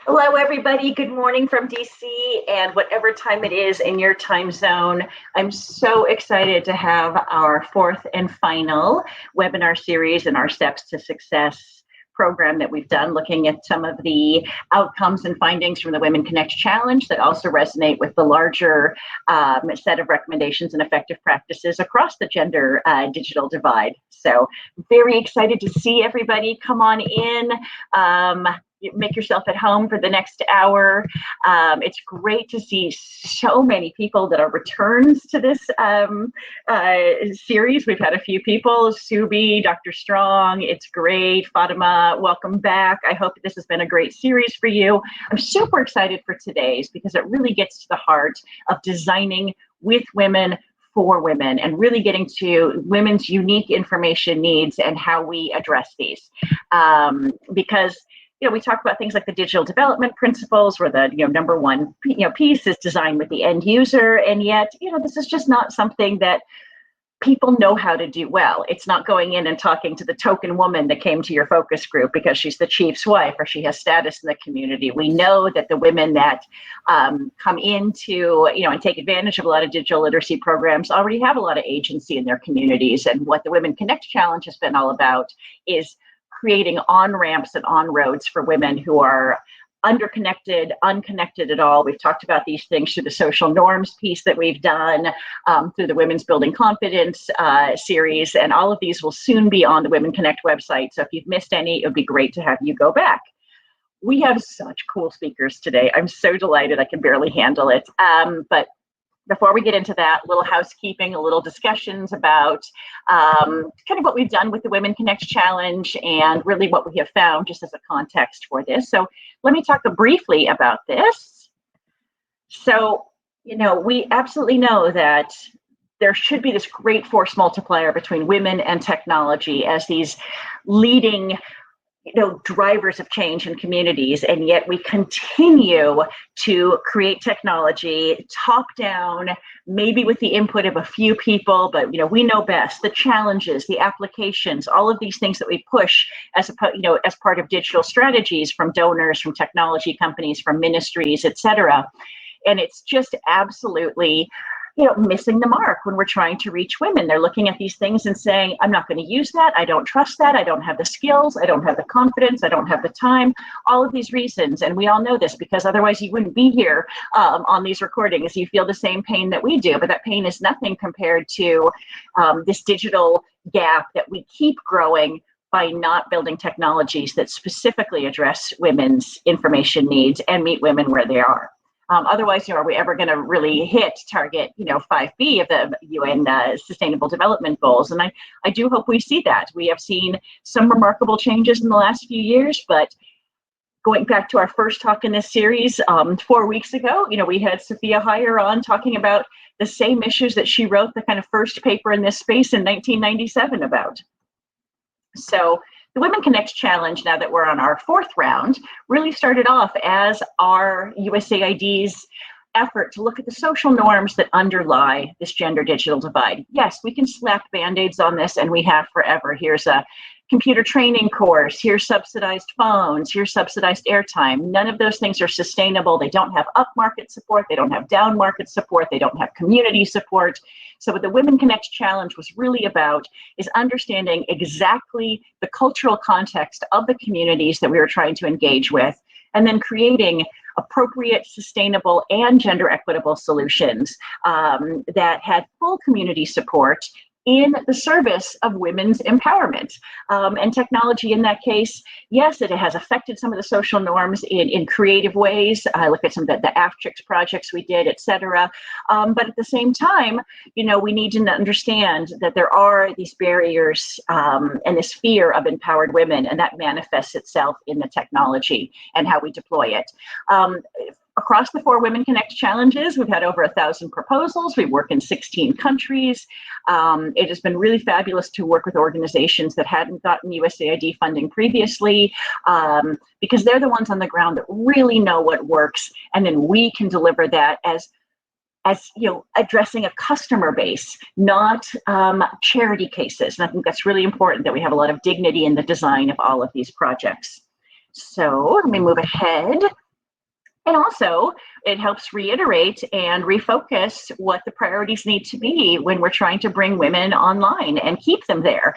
Hello, everybody. Good morning from DC and whatever time it is in your time zone. I'm so excited to have our fourth and final webinar series in our Steps to Success program that we've done, looking at some of the outcomes and findings from the Women Connect Challenge that also resonate with the larger set of recommendations and effective practices across the gender digital divide. So very excited to see everybody. Come on in. Make yourself at home for the next hour. It's great to see so many people that are returns to this series. We've had a few people, Subi, Dr. Strong, it's great. Fatima, welcome back. I hope this has been a great series for you. I'm super excited for today's because it really gets to the heart of designing with women for women and really getting to women's unique information needs and how we address these. Because we talk about things like the digital development principles, where the number one piece is design with the end user, and yet this is just not something that people know how to do well. It's not going in and talking to the token woman that came to your focus group because she's the chief's wife or she has status in the community. We know that the women that come into and take advantage of a lot of digital literacy programs already have a lot of agency in their communities. And what the Women Connect Challenge has been all about is creating on-ramps and on-roads for women who are underconnected, unconnected at all. We've talked about these things through the social norms piece that we've done, through the Women's Building Confidence series, and all of these will soon be on the Women Connect website. So if you've missed any, it would be great to have you go back. We have such cool speakers today. I'm so delighted. I can barely handle it. But before we get into that, a little housekeeping, a little discussions about kind of what we've done with the Women Connect Challenge and really what we have found just as a context for this. So let me talk briefly about this. So, we absolutely know that there should be this great force multiplier between women and technology as these leading drivers of change in communities, and yet we continue to create technology top down, maybe with the input of a few people, but we know best the challenges, the applications, all of these things that we push as part of digital strategies from donors, from technology companies, from ministries, etc. And it's just absolutely missing the mark when we're trying to reach women. They're looking at these things and saying, I'm not going to use that. I don't trust that. I don't have the skills. I don't have the confidence. I don't have the time. All of these reasons. And we all know this because otherwise you wouldn't be here on these recordings. You feel the same pain that we do, but that pain is nothing compared to this digital gap that we keep growing by not building technologies that specifically address women's information needs and meet women where they are. Otherwise, are we ever going to really hit target, 5B of the UN Sustainable Development Goals? And I do hope we see that. We have seen some remarkable changes in the last few years, but going back to our first talk in this series 4 weeks ago, we had Sophia Heyer on talking about the same issues that she wrote the kind of first paper in this space in 1997 about. So the Women Connect Challenge, now that we're on our fourth round, really started off as our USAID's effort to look at the social norms that underlie this gender digital divide. Yes, we can slap Band-Aids on this, and we have forever. Here's a computer training course, here's subsidized phones, here's subsidized airtime. None of those things are sustainable. They don't have up-market support, they don't have down-market support, they don't have community support. So what the Women Connect Challenge was really about is understanding exactly the cultural context of the communities that we were trying to engage with, and then creating appropriate, sustainable, and gender equitable solutions that had full community support in the service of women's empowerment. And technology in that case, yes, it has affected some of the social norms in creative ways. I look at some of the Aftrix projects we did, et cetera. But at the same time, we need to understand that there are these barriers and this fear of empowered women, and that manifests itself in the technology and how we deploy it. Across the 4 Women Connect challenges, we've had over 1,000 proposals. We work in 16 countries. It has been really fabulous to work with organizations that hadn't gotten USAID funding previously, because they're the ones on the ground that really know what works, and then we can deliver that as addressing a customer base, not charity cases. And I think that's really important, that we have a lot of dignity in the design of all of these projects. So let me move ahead. And also, it helps reiterate and refocus what the priorities need to be when we're trying to bring women online and keep them there,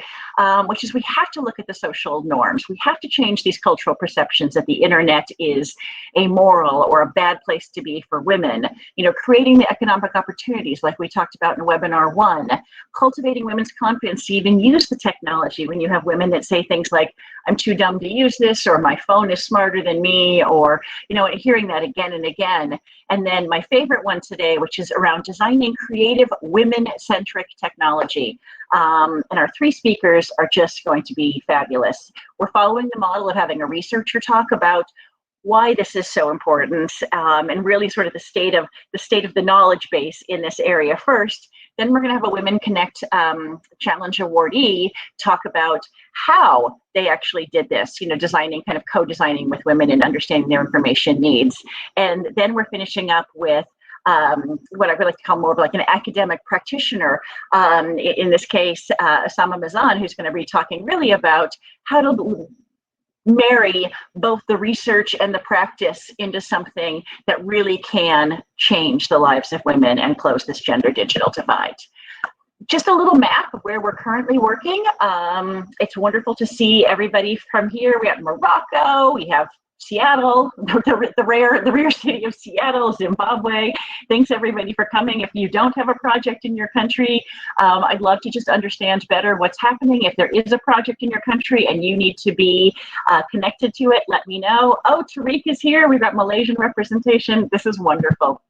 which is we have to look at the social norms. We have to change these cultural perceptions that the internet is amoral or a bad place to be for women. You know, creating the economic opportunities like we talked about in webinar 1, cultivating women's confidence to even use the technology when you have women that say things like, I'm too dumb to use this, or my phone is smarter than me, or, you know, hearing that again and again. And then my favorite one today, which is around designing creative women-centric technology. And our 3 speakers are just going to be fabulous. We're following the model of having a researcher talk about why this is so important, and really sort of the state of the knowledge base in this area first. Then we're going to have a Women Connect Challenge awardee talk about how they actually did this, you know, designing, kind of co-designing with women and understanding their information needs. And then we're finishing up with what I would like to call more of like an academic practitioner, in this case, Osama Manzar, who's going to be talking really about how to marry both the research and the practice into something that really can change the lives of women and close this gender digital divide. Just a little map of where we're currently working. It's wonderful to see everybody from here. We have Morocco, we have Seattle, the rare city of Seattle, Zimbabwe. Thanks everybody for coming. If you don't have a project in your country, I'd love to just understand better what's happening. If there is a project in your country and you need to be connected to it, let me know. Oh, Tariq is here. We've got Malaysian representation. This is wonderful.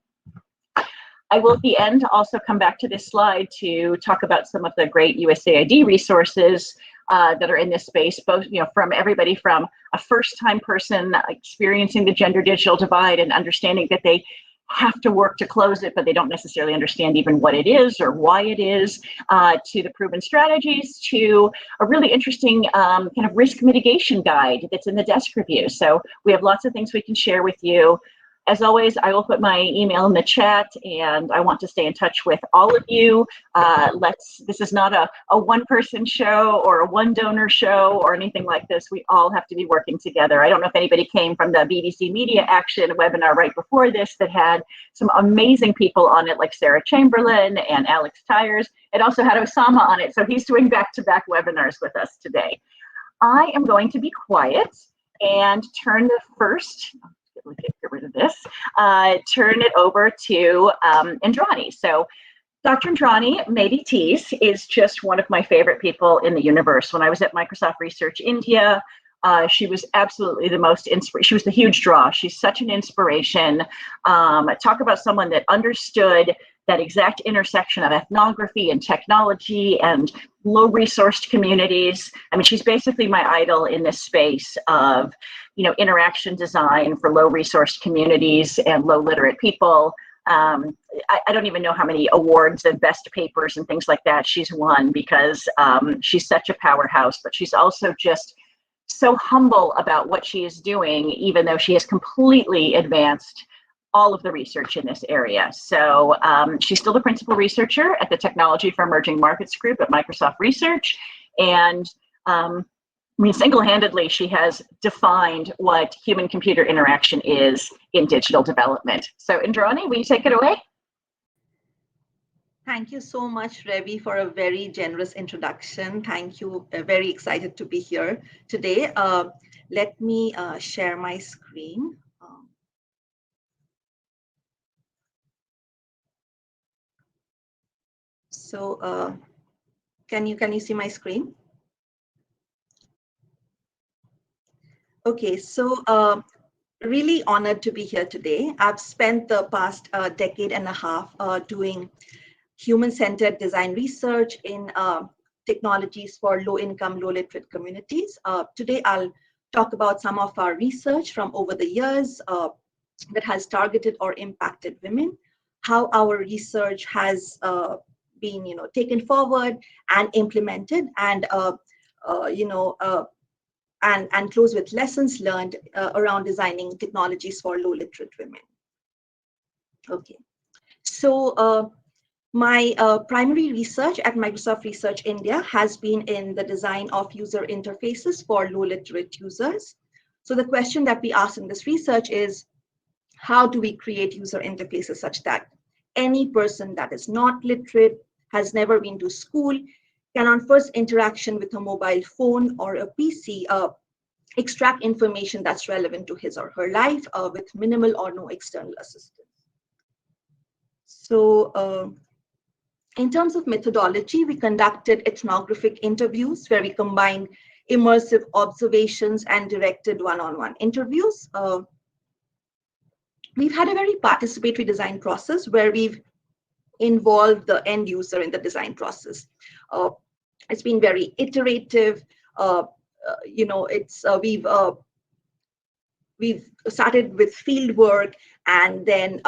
I will at the end also come back to this slide to talk about some of the great USAID resources that are in this space, both, you know, from everybody from a first-time person experiencing the gender digital divide and understanding that they have to work to close it, but they don't necessarily understand even what it is or why it is, to the proven strategies, to a really interesting kind of risk mitigation guide that's in the desk review. So we have lots of things we can share with you. As always, I will put my email in the chat, and I want to stay in touch with all of you. This is not a one-person show or a one-donor show or anything like this. We all have to be working together. I don't know if anybody came from the BBC Media Action webinar right before this that had some amazing people on it, like Sarah Chamberlain and Alex Thies. It also had Osama on it, so he's doing back-to-back webinars with us today. I am going to be quiet and turn the first, get rid of this, turn it over to Indrani. So Dr. Andrini, Medhi Thies, is just one of my favorite people in the universe. When I was at Microsoft Research India, she was absolutely the most she was the huge draw. She's such an inspiration. Talk about someone that understood that exact intersection of ethnography and technology and low-resourced communities. I mean, she's basically my idol in this space of, you know, interaction design for low-resourced communities and low-literate people. I don't even know how many awards and best papers and things like that she's won, because she's such a powerhouse, but she's also just so humble about what she is doing, even though she has completely advanced all of the research in this area. So she's still the principal researcher at the Technology for Emerging Markets group at Microsoft Research. And I mean, single-handedly, she has defined what human-computer interaction is in digital development. So Indrani, will you take it away? Thank you so much, Revi, for a very generous introduction. Thank you. Very excited to be here today. Let me share my screen. So can you see my screen? Okay, so really honored to be here today. I've spent the past decade and a half doing human-centered design research in technologies for low-income, low-literate communities. Today, I'll talk about some of our research from over the years that has targeted or impacted women, how our research has been, taken forward and implemented, and and close with lessons learned around designing technologies for low-literate women. Okay, so my primary research at Microsoft Research India has been in the design of user interfaces for low-literate users. So the question that we ask in this research is, how do we create user interfaces such that any person that is not literate, has never been to school, can on first interaction with a mobile phone or a PC extract information that's relevant to his or her life with minimal or no external assistance. So in terms of methodology, we conducted ethnographic interviews where we combined immersive observations and directed one-on-one interviews. We've had a very participatory design process where we've involved the end user in the design process. It's been very iterative. We've started with field work and then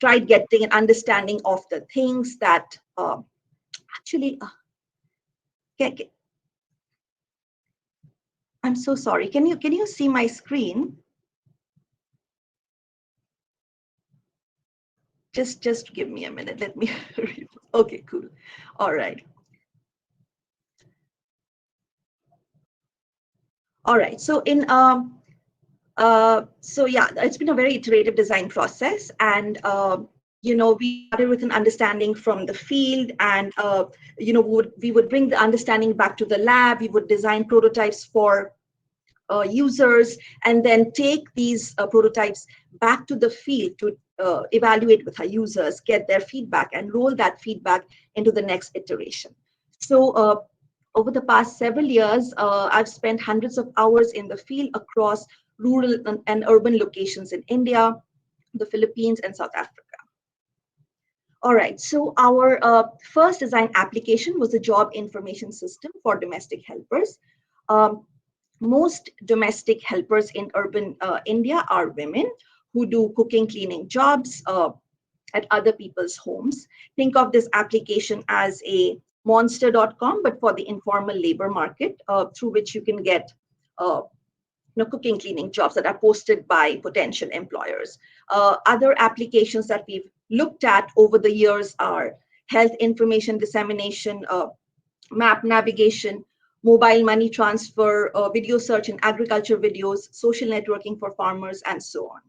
tried getting an understanding of the things that actually. I'm so sorry. Can you see my screen? Just give me a minute. Let me read. Okay, cool. All right. All right. So it's been a very iterative design process, and we started with an understanding from the field, and we would bring the understanding back to the lab. We would design prototypes for users, and then take these prototypes back to the field to evaluate with our users, get their feedback, and roll that feedback into the next iteration. So over the past several years, I've spent hundreds of hours in the field across rural and urban locations in India, the Philippines, and South Africa. All right, so our first design application was a job information system for domestic helpers. Most domestic helpers in urban India are women who do cooking, cleaning jobs at other people's homes. Think of this application as a monster.com, but for the informal labor market, through which you can get cooking, cleaning jobs that are posted by potential employers. Other applications that we've looked at over the years are health information dissemination, map navigation, mobile money transfer, video search and agriculture videos, social networking for farmers, and so on.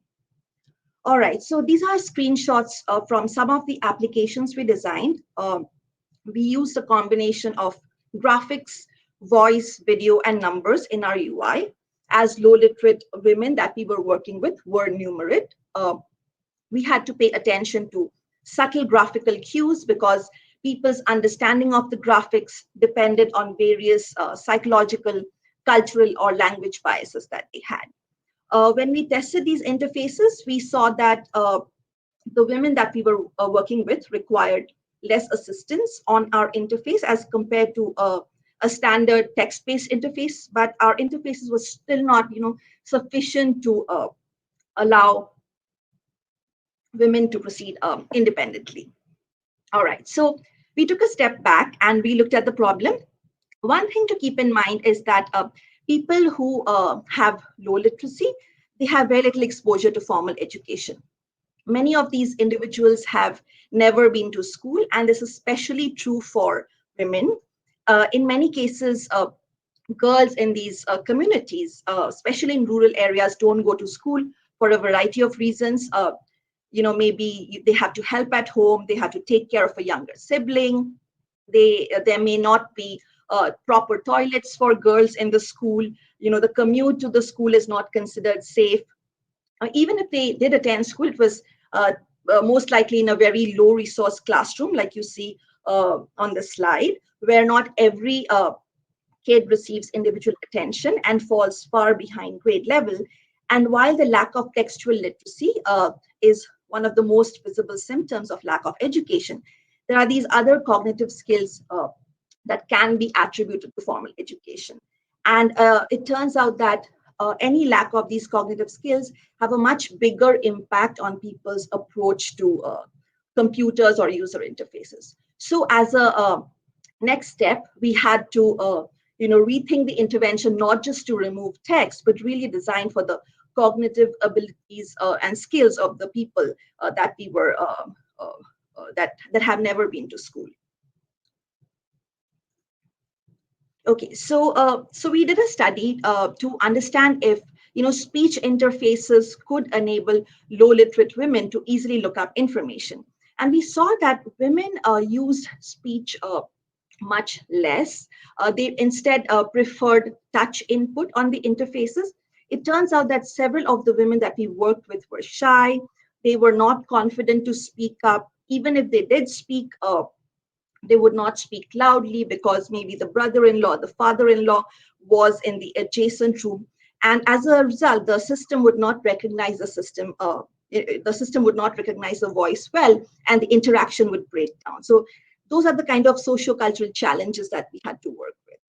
All right, so these are screenshots from some of the applications we designed. We used a combination of graphics, voice, video, and numbers in our UI, as low literate women that we were working with were numerate. We had to pay attention to subtle graphical cues because people's understanding of the graphics depended on various psychological, cultural, or language biases that they had. When we tested these interfaces, we saw that the women that we were working with required less assistance on our interface as compared to a standard text-based interface, but our interfaces was still not, sufficient to allow women to proceed independently. All right, so we took a step back and we looked at the problem. One thing to keep in mind is that people who have low literacy, they have very little exposure to formal education. Many of these individuals have never been to school, and this is especially true for women. In many cases, girls in these communities, especially in rural areas, don't go to school for a variety of reasons. Maybe they have to help at home, they have to take care of a younger sibling. There may not be proper toilets for girls in the school. The commute to the school is not considered safe. Even if they did attend school, it was most likely in a very low resource classroom, like you see on the slide, where not every kid receives individual attention and falls far behind grade level. And while the lack of textual literacy is one of the most visible symptoms of lack of education, there are these other cognitive skills that can be attributed to formal education. And it turns out that any lack of these cognitive skills have a much bigger impact on people's approach to computers or user interfaces. So as a next step, we had to rethink the intervention, not just to remove text, but really design for the cognitive abilities and skills of the people that we were that have never been to school. Okay, so we did a study to understand if speech interfaces could enable low literate women to easily look up information. And we saw that women used speech much less. They instead preferred touch input on the interfaces. It turns out that several of the women that we worked with were shy. They were not confident to speak up. Even if they did speak, they would not speak loudly because maybe the brother-in-law, the father-in-law was in the adjacent room. And as a result, the system would not recognize the system would not recognize the voice well, and the interaction would break down. So those are the kind of socio-cultural challenges that we had to work with.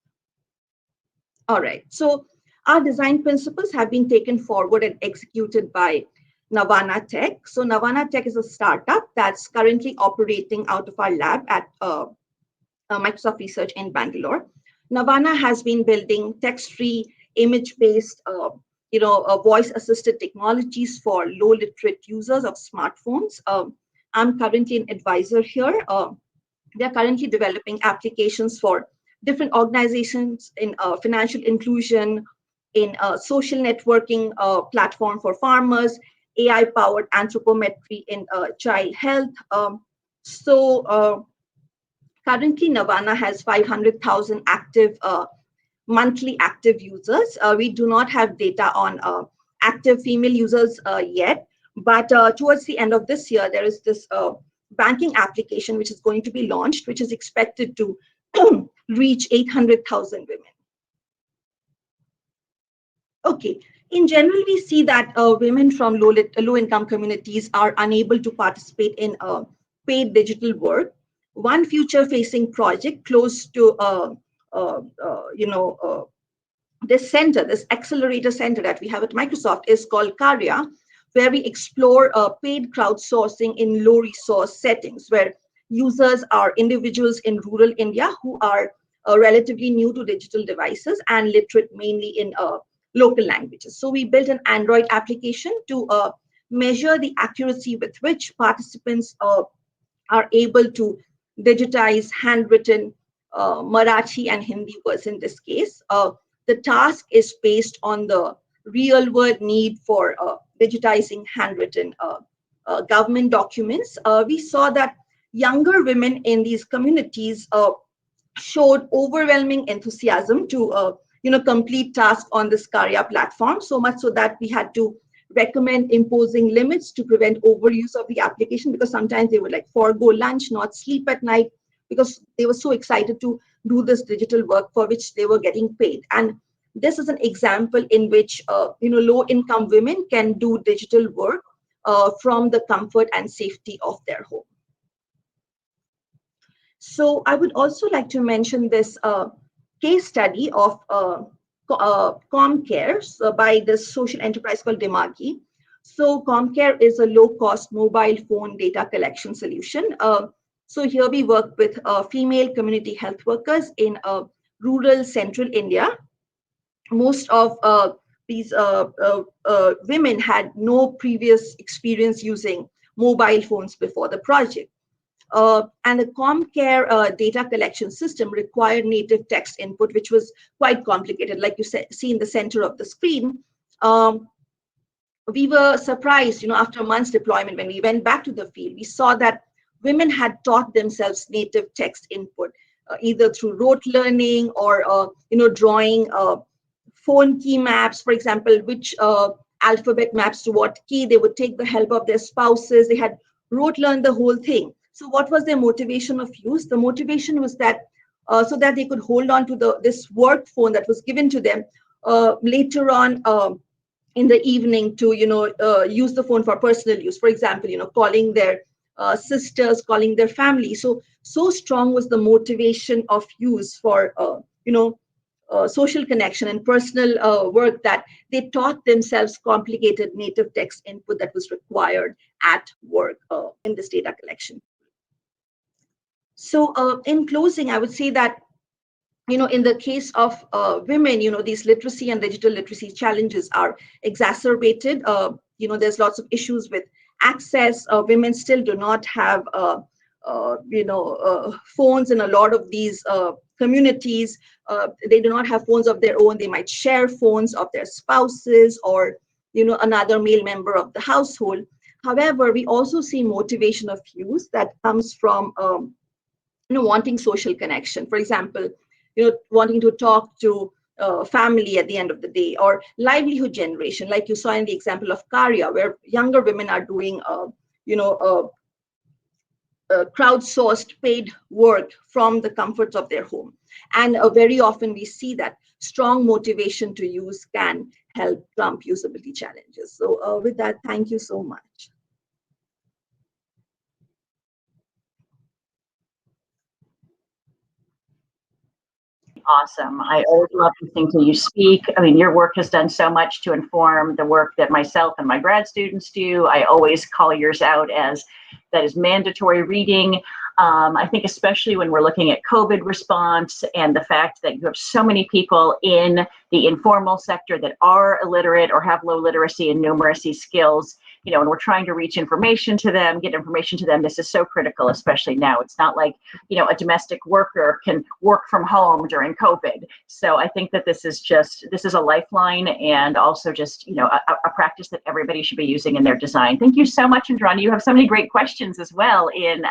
All right, so our design principles have been taken forward and executed by Navana Tech. So Navana Tech is a startup that's currently operating out of our lab at Microsoft Research in Bangalore. Navana has been building text-free, image-based, voice-assisted technologies for low literate users of smartphones. I'm currently an advisor here. They're currently developing applications for different organizations in financial inclusion, in social networking platform for farmers, AI-powered anthropometry in child health. Currently, Navana has 500,000 active monthly active users. We do not have data on active female users yet, but towards the end of this year, there is this banking application which is going to be launched, which is expected to reach 800,000 women. Okay, in general, we see that women from low-income communities are unable to participate in paid digital work. One future-facing project close to this center, this accelerator center that we have at Microsoft is called Karya, where we explore paid crowdsourcing in low-resource settings, where users are individuals in rural India who are relatively new to digital devices and literate mainly in local languages. So we built an Android application to measure the accuracy with which participants are able to digitize handwritten Marathi and Hindi words in this case. The task is based on the real world need for digitizing handwritten government documents. We saw that younger women in these communities showed overwhelming enthusiasm to complete tasks on this Karya platform, so much so that we had to recommend imposing limits to prevent overuse of the application, because sometimes they would like forego lunch, not sleep at night, because they were so excited to do this digital work for which they were getting paid. And this is an example in which low-income women can do digital work from the comfort and safety of their home. So I would also like to mention this case study of ComCare by this social enterprise called Dimagi. So ComCare is a low-cost mobile phone data collection solution. So here we work with female community health workers in rural central India. Most of these women had no previous experience using mobile phones before the project. And the ComCare data collection system required native text input, which was quite complicated. Like you see in the center of the screen, we were surprised, after months deployment, when we went back to the field, we saw that women had taught themselves native text input, either through rote learning or, drawing phone key maps, for example, which alphabet maps to what key. They would take the help of their spouses. They had rote learned the whole thing. So what was their motivation of use? The motivation was that so that they could hold on to this work phone that was given to them later on in the evening to use the phone for personal use. For example, calling their sisters, calling their family. So strong was the motivation of use for social connection and personal work that they taught themselves complicated native text input that was required at work in this data collection. So in closing, I would say that, in the case of women, these literacy and digital literacy challenges are exacerbated. There's lots of issues with access. Women still do not have, phones in a lot of these communities, they do not have phones of their own. They might share phones of their spouses or, another male member of the household. However, we also see motivation of use that comes from, wanting social connection. For example, wanting to talk to family at the end of the day, or livelihood generation, like you saw in the example of Karya, where younger women are doing, crowdsourced paid work from the comforts of their home. And very often we see that strong motivation to use can help trump usability challenges. So with that, thank you so much. Awesome. I always love listening to you speak. I mean, your work has done so much to inform the work that myself and my grad students do. I always call yours out as that is mandatory reading. I think especially when we're looking at COVID response and the fact that you have so many people in the informal sector that are illiterate or have low literacy and numeracy skills, and we're trying to reach information to them, get information to them. This is so critical, especially now. It's not like, a domestic worker can work from home during COVID. So I think that this is a lifeline, and also just, a practice that everybody should be using in their design. Thank you so much, Indrani. You have so many great questions as well in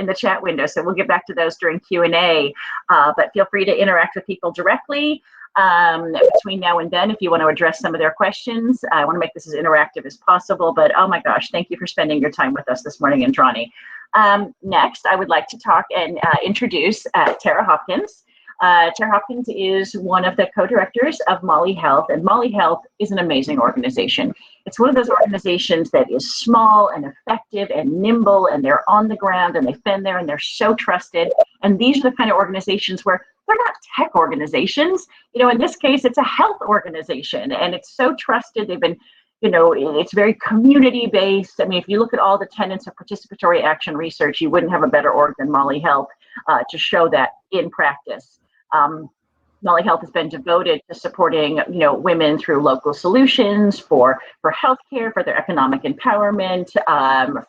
the chat window. So we'll get back to those during Q&A, but feel free to interact with people directly between now and then if you want to address some of their questions. I want to make this as interactive as possible, but oh my gosh, thank you for spending your time with us this morning, Indrani. Next, I would like to talk and introduce Tara Hopkins. Tara Hopkins is one of the co-directors of Molly Health, and Molly Health is an amazing organization. It's one of those organizations that is small and effective and nimble, and they're on the ground and they've been there and they're so trusted. And these are the kind of organizations where they're not tech organizations. In this case, it's a health organization, and it's so trusted. They've been, it's very community-based. I mean, if you look at all the tenets of participatory action research, you wouldn't have a better org than Molly Health to show that in practice. Molly Health has been devoted to supporting, women through local solutions for healthcare, for their economic empowerment,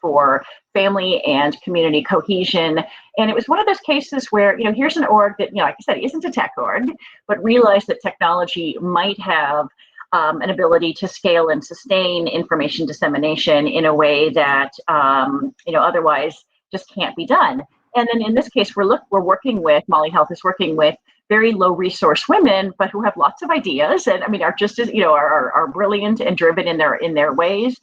for family and community cohesion. And it was one of those cases where, here's an org that, like I said, isn't a tech org, but realized that technology might have an ability to scale and sustain information dissemination in a way that, otherwise just can't be done. And then in this case, we're working with, Molly Health is working with very low resource women, but who have lots of ideas, and I mean are just as are brilliant and driven in their ways.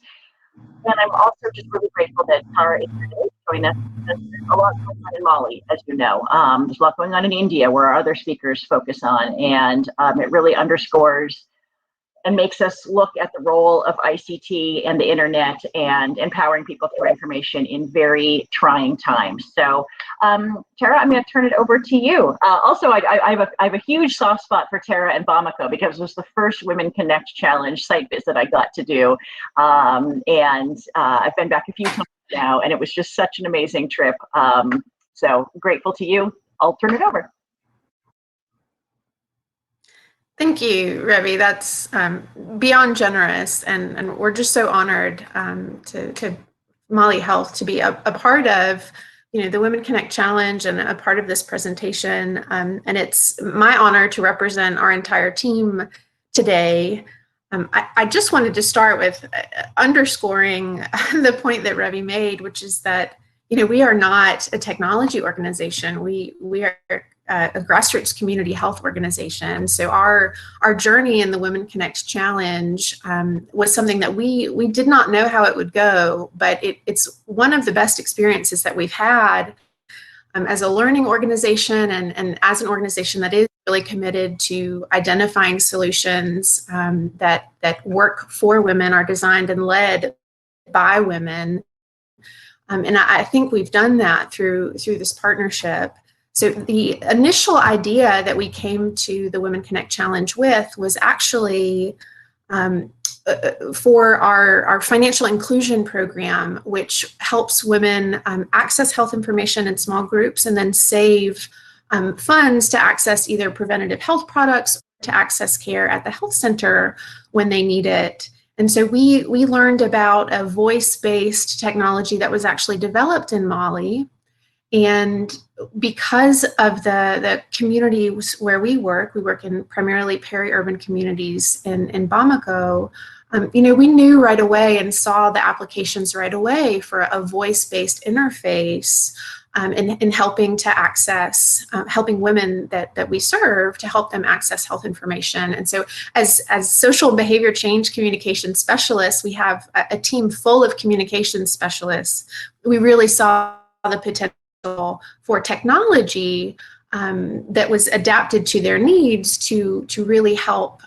And I'm also just really grateful that Tara is today joining us. There's a lot going on in Mali, as you know. There's a lot going on in India, where our other speakers focus on, and it really underscores and makes us look at the role of ICT and the internet and empowering people through information in very trying times. So, Tara, I'm going to turn it over to you. Also, I have a huge soft spot for Tara and Bamako, because it was the first Women Connect Challenge site visit I got to do. And I've been back a few times now, and it was just such an amazing trip. So grateful to you. I'll turn it over. Thank you, Revi. That's beyond generous, and we're just so honored to Molly Health to be a part of, the Women Connect Challenge and a part of this presentation. And it's my honor to represent our entire team today. I just wanted to start with underscoring the point that Revi made, which is that we are not a technology organization. We are a grassroots community health organization. So our journey in the Women Connect Challenge was something that we did not know how it would go, but it's one of the best experiences that we've had as a learning organization, and as an organization that is really committed to identifying solutions that work for women, are designed and led by women. And I think we've done that through this partnership. So the initial idea that we came to the Women Connect Challenge with was actually for our financial inclusion program, which helps women access health information in small groups and then save funds to access either preventative health products or to access care at the health center when they need it. And so we learned about a voice-based technology that was actually developed in Mali. And because of the communities where we work in primarily peri-urban communities in Bamako, we knew right away and saw the applications right away for a voice-based interface in helping to access, helping women that we serve to help them access health information. And so as social behavior change communication specialists, we have a team full of communication specialists. We really saw the potential for technology that was adapted to their needs to really help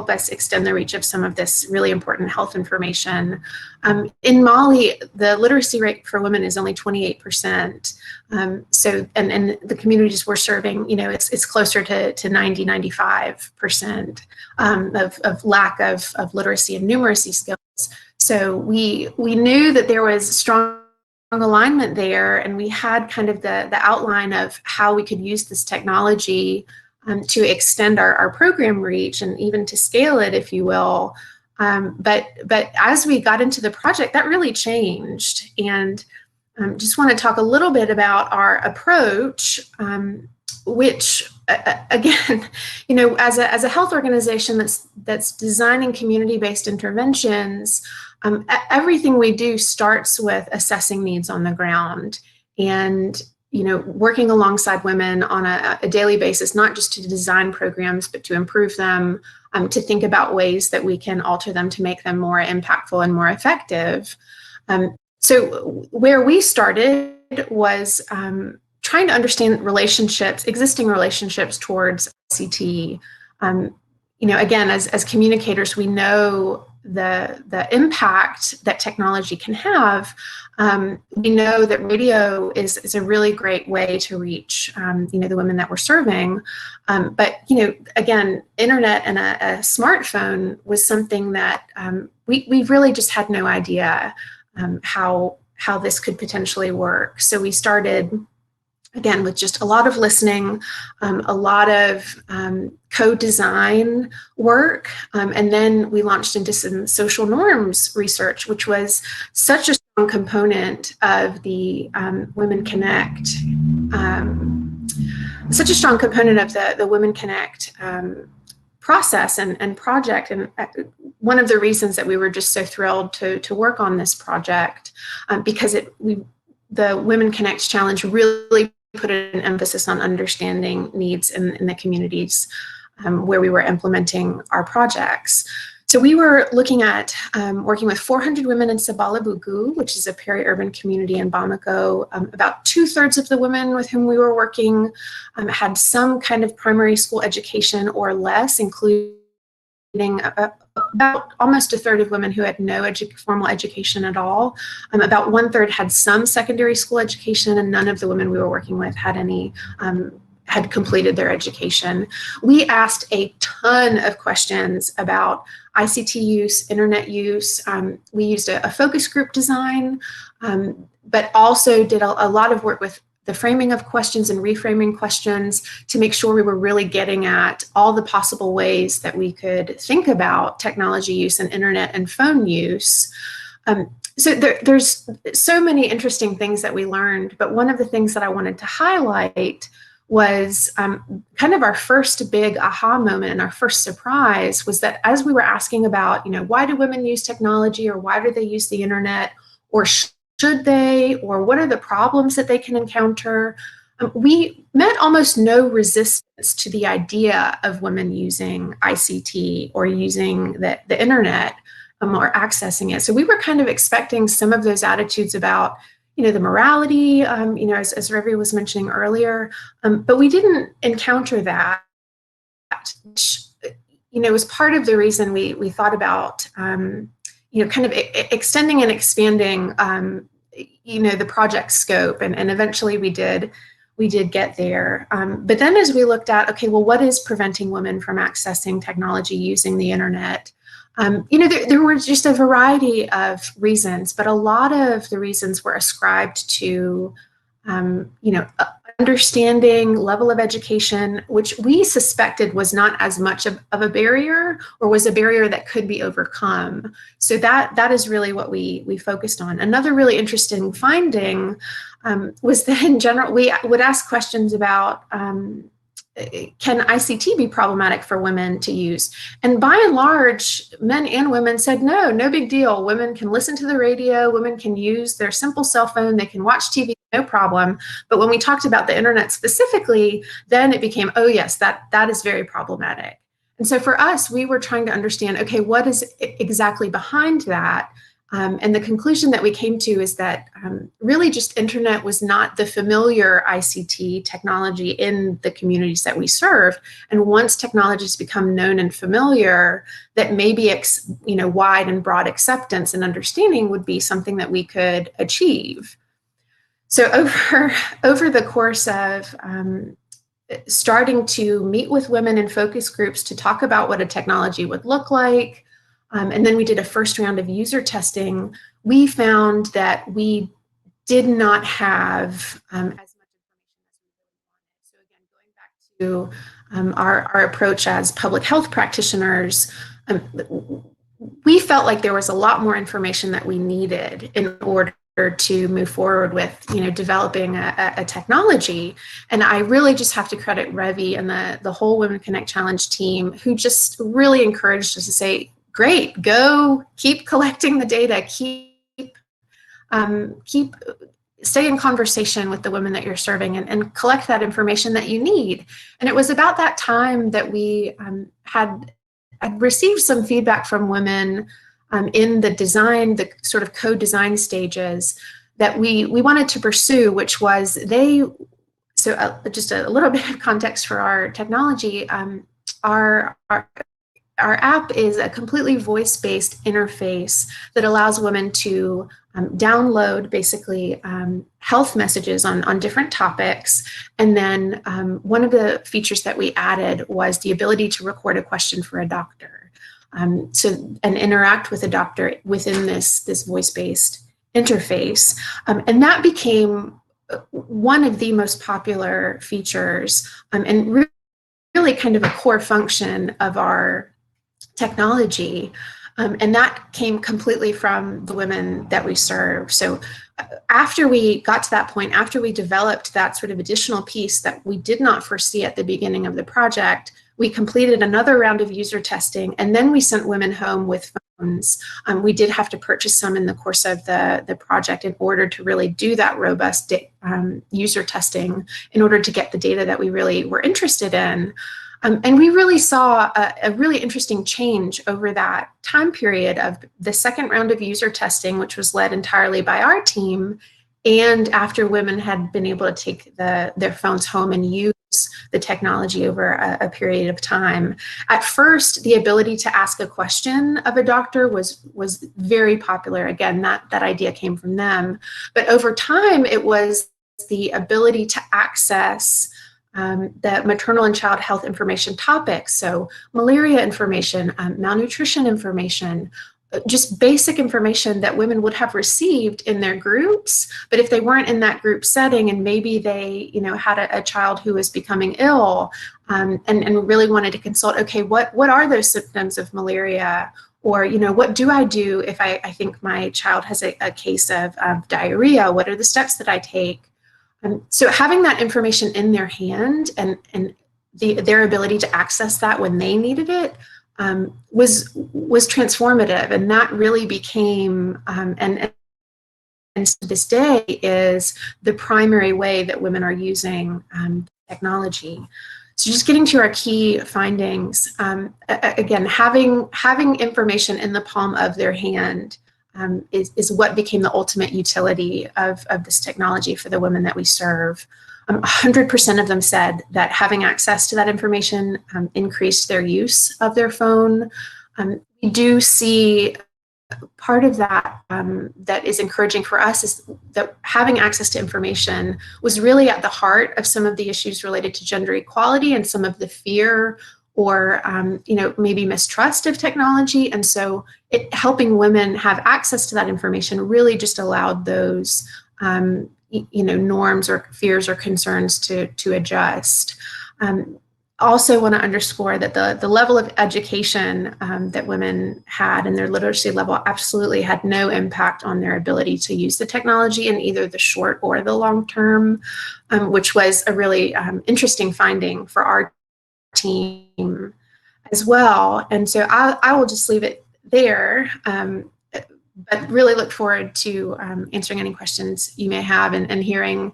us extend the reach of some of this really important health information. In Mali, the literacy rate for women is only 28%. So, and the communities we're serving, it's closer to 90, 95% of lack of literacy and numeracy skills. So we knew that there was strong alignment there, and we had kind of the outline of how we could use this technology to extend our program reach and even to scale it, if you will. But as we got into the project, that really changed. And just want to talk a little bit about our approach, which again, as a health organization that's designing community-based interventions, everything we do starts with assessing needs on the ground and working alongside women on a daily basis, not just to design programs, but to improve them, to think about ways that we can alter them to make them more impactful and more effective. So where we started was trying to understand existing relationships towards ICT. Again, as communicators, we know the impact that technology can have. We know that radio is a really great way to reach, the women that we're serving. But, again, internet and a smartphone was something that we really just had no idea how this could potentially work. So we started, again, with just a lot of listening, a lot of co-design work, and then we launched into some social norms research, which was such a strong component of the Women Connect, such a strong component of the Women Connect process and project. And one of the reasons that we were just so thrilled to work on this project, because the Women Connect Challenge really put an emphasis on understanding needs in the communities where we were implementing our projects. So we were looking at working with 400 women in Sabala Bugu, which is a peri-urban community in Bamako. About 2/3 of the women with whom we were working had some kind of primary school education or less, including about almost 1/3 of women who had no formal education at all. About 1/3 had some secondary school education, and none of the women we were working with had any had completed their education. We asked a ton of questions about ICT use, internet use. We used a focus group design, but also did a lot of work with the framing of questions and reframing questions to make sure we were really getting at all the possible ways that we could think about technology use and internet and phone use. So there's so many interesting things that we learned, but one of the things that I wanted to highlight was kind of our first big aha moment and our first surprise was that as we were asking about, why do women use technology, or why do they use the internet, or should they, or what are the problems that they can encounter, we met almost no resistance to the idea of women using ICT or using the internet or accessing it. So we were kind of expecting some of those attitudes about the morality, as Ravi was mentioning earlier, but we didn't encounter that, which, was part of the reason we thought about, kind of extending and expanding, the project scope, and eventually we did get there. But then as we looked at, okay, well, what is preventing women from accessing technology using the internet? There were just a variety of reasons, but a lot of the reasons were ascribed to, understanding, level of education, which we suspected was not as much of a barrier, or was a barrier that could be overcome. So that is really what we focused on. Another really interesting finding was that in general, we would ask questions about, can ICT be problematic for women to use? And by and large, men and women said, no big deal. Women can listen to the radio, women can use their simple cell phone, they can watch TV, no problem. But when we talked about the internet specifically, then it became, oh yes, that is very problematic. And so for us, we were trying to understand, okay, what is exactly behind that? And the conclusion that we came to is that really just internet was not the familiar ICT technology in the communities that we serve. And once technologies become known and familiar, that maybe wide and broad acceptance and understanding would be something that we could achieve. So over the course of starting to meet with women in focus groups to talk about what a technology would look like, and then we did a first round of user testing, we found that we did not have as much information as we really wanted. So again, going back to our approach as public health practitioners, we felt like there was a lot more information that we needed in order to move forward with, developing a technology. And I really just have to credit Revi and the whole Women Connect Challenge team, who just really encouraged us to say, great, go keep collecting the data, stay in conversation with the women that you're serving and collect that information that you need. And it was about that time that we had received some feedback from women in the design, the sort of co-design stages that we wanted to pursue, which was just a little bit of context for our technology. Our app is a completely voice-based interface that allows women to download basically health messages on different topics. And then one of the features that we added was the ability to record a question for a doctor. And interact with a doctor within this voice-based interface. And that became one of the most popular features and really kind of a core function of our technology. And that came completely from the women that we serve. So after we got to that point, after we developed that sort of additional piece that we did not foresee at the beginning of the project, we completed another round of user testing, and then we sent women home with phones. We did have to purchase some in the course of the project in order to really do that robust user testing in order to get the data that we really were interested in. And we really saw a really interesting change over that time period of the second round of user testing, which was led entirely by our team. And after women had been able to take their phones home and use the technology over a period of time. At first, the ability to ask a question of a doctor was very popular. Again, that idea came from them. But over time, it was the ability to access the maternal and child health information topics. So malaria information, malnutrition information, just basic information that women would have received in their groups. But if they weren't in that group setting and maybe they had a child who was becoming ill and really wanted to consult, okay, what are those symptoms of malaria? Or, what do I do if I think my child has a case of diarrhea? What are the steps that I take? So having that information in their hand and their ability to access that when they needed it was transformative, and that really became and to this day is the primary way that women are using technology. So just getting to our key findings, again, having information in the palm of their hand is what became the ultimate utility of this technology for the women that we serve. 100% of them said that having access to that information increased their use of their phone. We do see part of that that is encouraging for us is that having access to information was really at the heart of some of the issues related to gender equality and some of the fear or maybe mistrust of technology. And so helping women have access to that information really just allowed those norms or fears or concerns to adjust. Also want to underscore that the level of education that women had and their literacy level absolutely had no impact on their ability to use the technology in either the short or the long term, which was a really interesting finding for our team as well. And so I will just leave it there, but really look forward to answering any questions you may have and hearing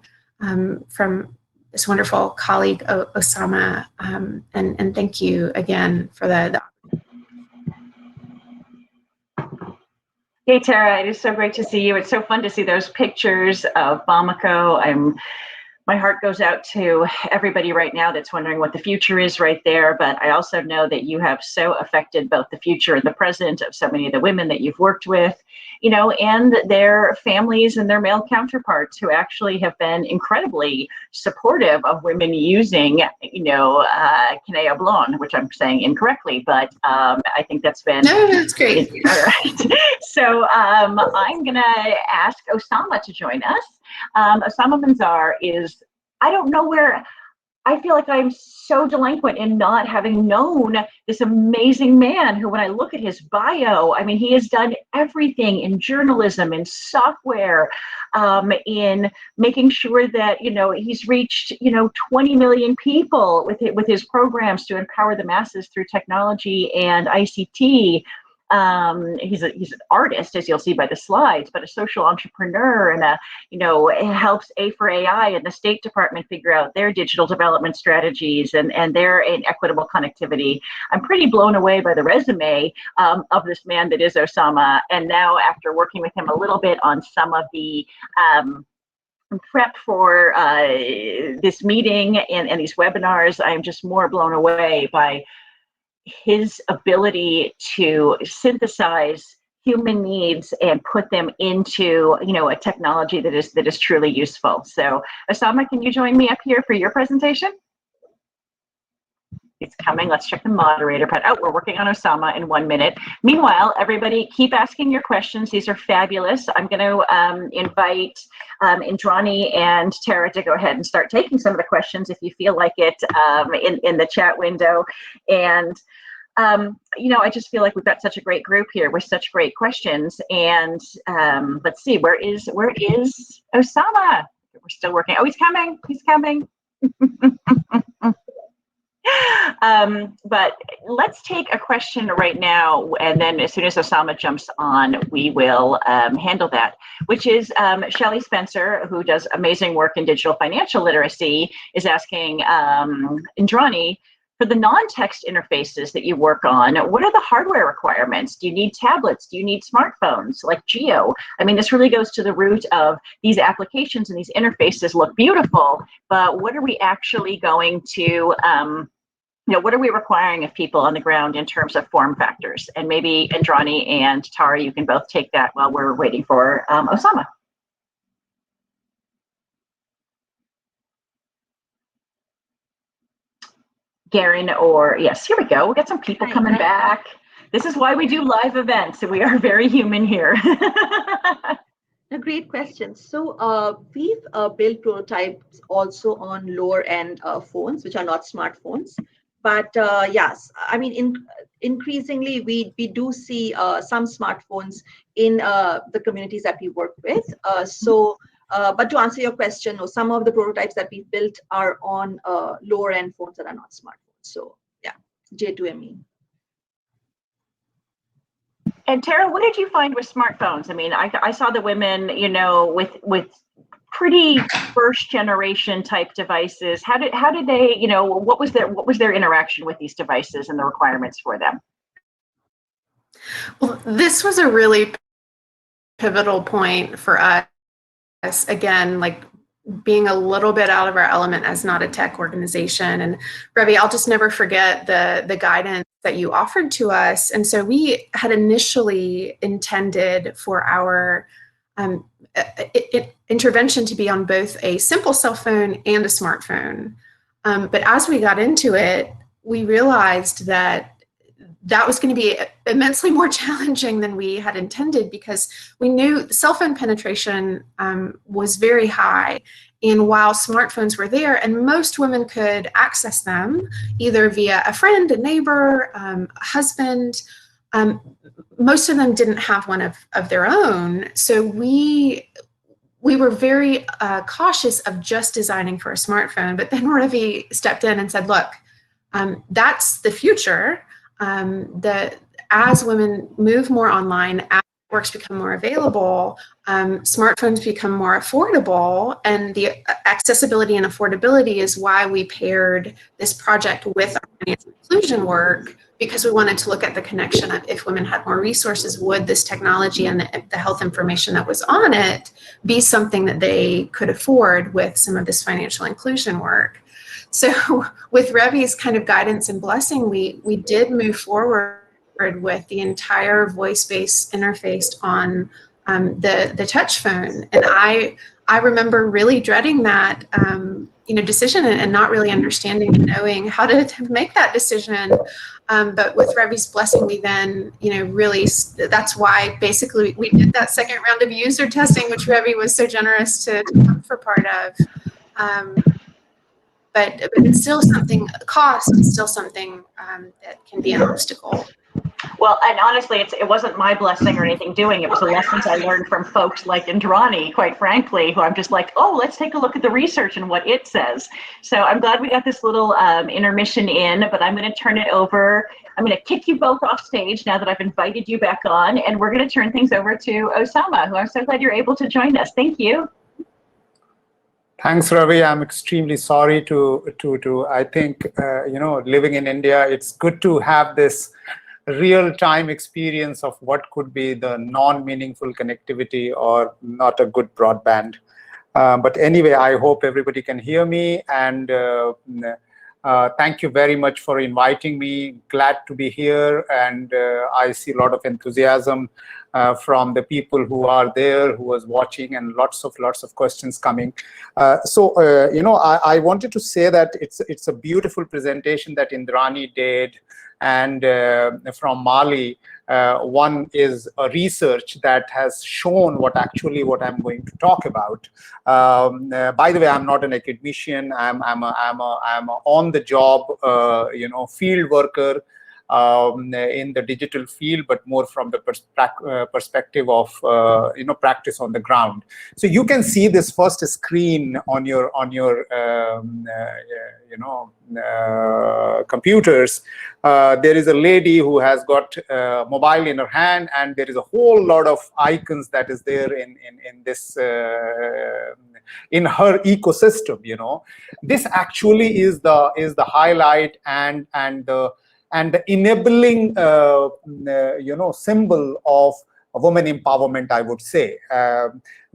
from this wonderful colleague, Osama, and thank you again for the. Hey, Tara, it is so great to see you. It's so fun to see those pictures of Bamako. My heart goes out to everybody right now that's wondering what the future is right there. But I also know that you have so affected both the future and the present of so many of the women that you've worked with, and their families and their male counterparts who actually have been incredibly supportive of women using, Kinea Blon, which I'm saying incorrectly, but I think that's been. No, that's great. All right. So I'm going to ask Osama to join us. Osama Manzar is, I don't know where, I feel like I'm so delinquent in not having known this amazing man who, when I look at his bio, he has done everything in journalism, in software, in making sure that, he's reached, 20 million people with his programs to empower the masses through technology and ICT. He's an artist, as you'll see by the slides, but a social entrepreneur, and helps A4AI and the State Department figure out their digital development strategies and their equitable connectivity. I'm pretty blown away by the resume of this man that is Osama. And now, after working with him a little bit on some of the prep for this meeting and these webinars, I'm just more blown away by his ability to synthesize human needs and put them into, a technology that is truly useful. So, Osama, can you join me up here for your presentation? It's coming. Let's check the moderator part. Oh, we're working on Osama in 1 minute. Meanwhile, everybody, keep asking your questions. These are fabulous. I'm going to invite Indrani and Tara to go ahead and start taking some of the questions if you feel like it in the chat window. And I just feel like we've got such a great group here with such great questions. And let's see, where is Osama? We're still working. Oh, he's coming. He's coming. But let's take a question right now, and then as soon as Osama jumps on, we will handle that, which is Shelley Spencer, who does amazing work in digital financial literacy, is asking Indrani, for the non-text interfaces that you work on, what are the hardware requirements? Do you need tablets? Do you need smartphones like Geo? This really goes to the root of these applications, and these interfaces look beautiful, but what are we actually going to, what are we requiring of people on the ground in terms of form factors? And maybe Indrani and Tara, you can both take that while we're waiting for Osama. Garen, or yes, here we go. We got some people coming back. This is why we do live events, and we are very human here. A great question. So we've built prototypes also on lower end phones, which are not smartphones. But yes, increasingly we do see some smartphones in the communities that we work with. But to answer your question, no, some of the prototypes that we built are on lower end phones that are not smartphones. So yeah, J2ME. And Tara, what did you find with smartphones? I saw the women, with pretty first generation type devices. How did they, what was their interaction with these devices and the requirements for them? Well, this was a really pivotal point for us. Again, like being a little bit out of our element as not a tech organization. And Ravi, I'll just never forget the guidance that you offered to us. And so we had initially intended for our intervention to be on both a simple cell phone and a smartphone. But as we got into it, we realized that that was going to be immensely more challenging than we had intended, because we knew cell phone penetration was very high. And while smartphones were there and most women could access them either via a friend, a neighbor, a husband, most of them didn't have one of their own. So we were very cautious of just designing for a smartphone. But then Ravi stepped in and said, look, that's the future. That as women move more online, as networks become more available, smartphones become more affordable, and the accessibility and affordability is why we paired this project with our financial inclusion work, because we wanted to look at the connection of if women had more resources, would this technology and the health information that was on it be something that they could afford with some of this financial inclusion work. So with Ravi's kind of guidance and blessing, we did move forward with the entire voice-based interface on the touch phone. And I remember really dreading that decision and not really understanding and knowing how to make that decision. But with Ravi's blessing, we then, really, that's why basically we did that second round of user testing, which Ravi was so generous to come for part of. But it's still something, cost is still something that can be an obstacle. Well, and honestly, it wasn't my blessing or anything doing. It was the lessons I learned from folks like Indrani, quite frankly, who I'm just like, oh, let's take a look at the research and what it says. So I'm glad we got this little intermission in, but I'm going to turn it over. I'm going to kick you both off stage now that I've invited you back on, and we're going to turn things over to Osama, who I'm so glad you're able to join us. Thank you. Thanks, Ravi. I'm extremely sorry I think, living in India, it's good to have this real-time experience of what could be the non-meaningful connectivity or not a good broadband. But anyway, I hope everybody can hear me, and thank you very much for inviting me. Glad to be here, and I see a lot of enthusiasm from the people who are there, who was watching, and lots of questions coming. I wanted to say that it's a beautiful presentation that Indrani did, and from Mali. One is a research that has shown what I'm going to talk about. By the way, I'm not an academician. I'm a on the job, field worker in the digital field, but more from the perspective of practice on the ground. So you can see this first screen on your computers. There is a lady who has got a mobile in her hand, and there is a whole lot of icons that is there in this in her ecosystem. This actually is the highlight and the enabling symbol of women empowerment, I would say.